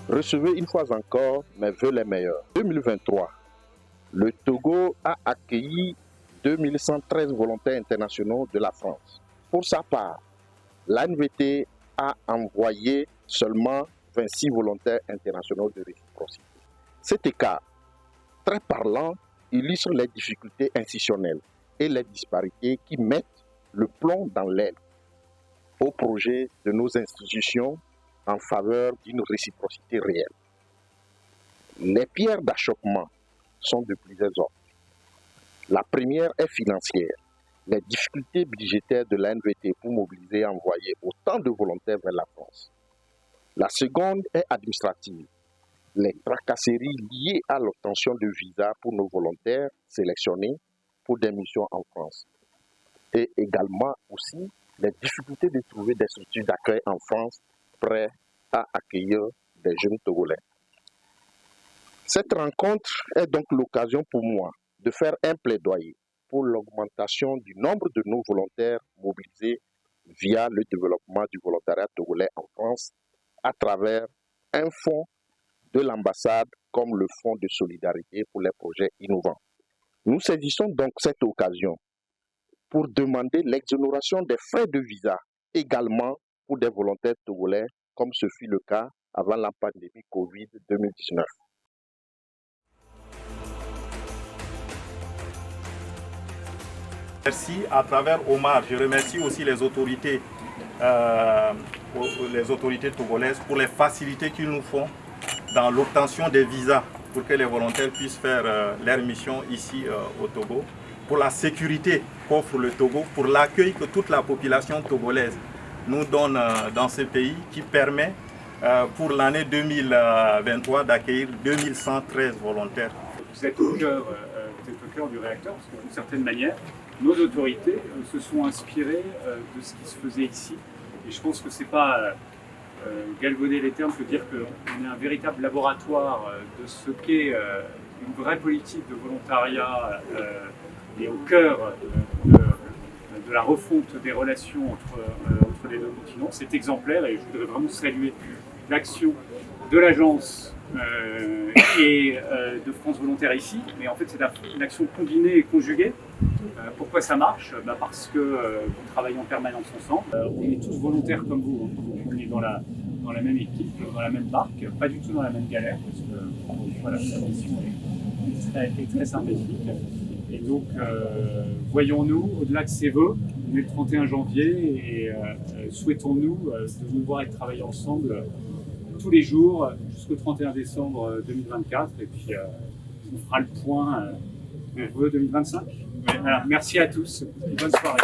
Recevez une fois encore mes vœux les meilleurs. 2023, le Togo a accueilli 2113 volontaires internationaux de la France. Pour sa part, l'ANVT a envoyé seulement 26 volontaires internationaux de réciprocité. Cet écart, très parlant, illustre les difficultés institutionnelles et les disparités qui mettent le plomb dans l'aile au projet de nos institutions en faveur d'une réciprocité réelle. Les pierres d'achoppement sont de plusieurs ordres. La première est financière. Les difficultés budgétaires de l'ANVT pour mobiliser et envoyer autant de volontaires vers la France. La seconde est administrative. Les tracasseries liées à l'obtention de visas pour nos volontaires sélectionnés pour des missions en France. Et également aussi les difficultés de trouver des structures d'accueil en France prêtes à accueillir des jeunes Togolais. Cette rencontre est donc l'occasion pour moi de faire un plaidoyer pour l'augmentation du nombre de nos volontaires mobilisés via le développement du volontariat togolais en France à travers un fonds de l'ambassade comme le fonds de solidarité pour les projets innovants. Nous saisissons donc cette occasion pour demander l'exonération des frais de visa également pour des volontaires togolais comme ce fut le cas avant la pandémie Covid-2019. Merci. À travers Omar, je remercie aussi les autorités togolaises pour les facilités qu'ils nous font dans l'obtention des visas pour que les volontaires puissent faire leur mission ici au Togo, pour la sécurité qu'offre le Togo, pour l'accueil que toute la population togolaise nous donne dans ce pays qui permet pour l'année 2023 d'accueillir 2113 volontaires. Vous êtes au cœur du réacteur parce que d'une certaine manière, nos autorités se sont inspirées de ce qui se faisait ici. Et je pense que ce n'est pas galvauder les termes que de dire qu'on est un véritable laboratoire de ce qu'est une vraie politique de volontariat et au cœur de la refonte des relations entre les deux continents. C'est exemplaire et je voudrais vraiment saluer l'action de l'agence et de France Volontaire ici, mais en fait c'est une action combinée et conjuguée. Pourquoi ça marche? Parce que vous travaillez en permanence ensemble. On est tous volontaires comme vous, on est dans la même équipe, dans la même barque, pas du tout dans la même galère, parce que voilà, la mission est très sympathique. Et donc voyons-nous, au-delà de ces vœux, on est le 31 janvier et souhaitons-nous de nous voir et de travailler ensemble tous les jours jusqu'au 31 décembre 2024 et puis on fera le point vœux 2025. Voilà, merci à tous, bonne soirée.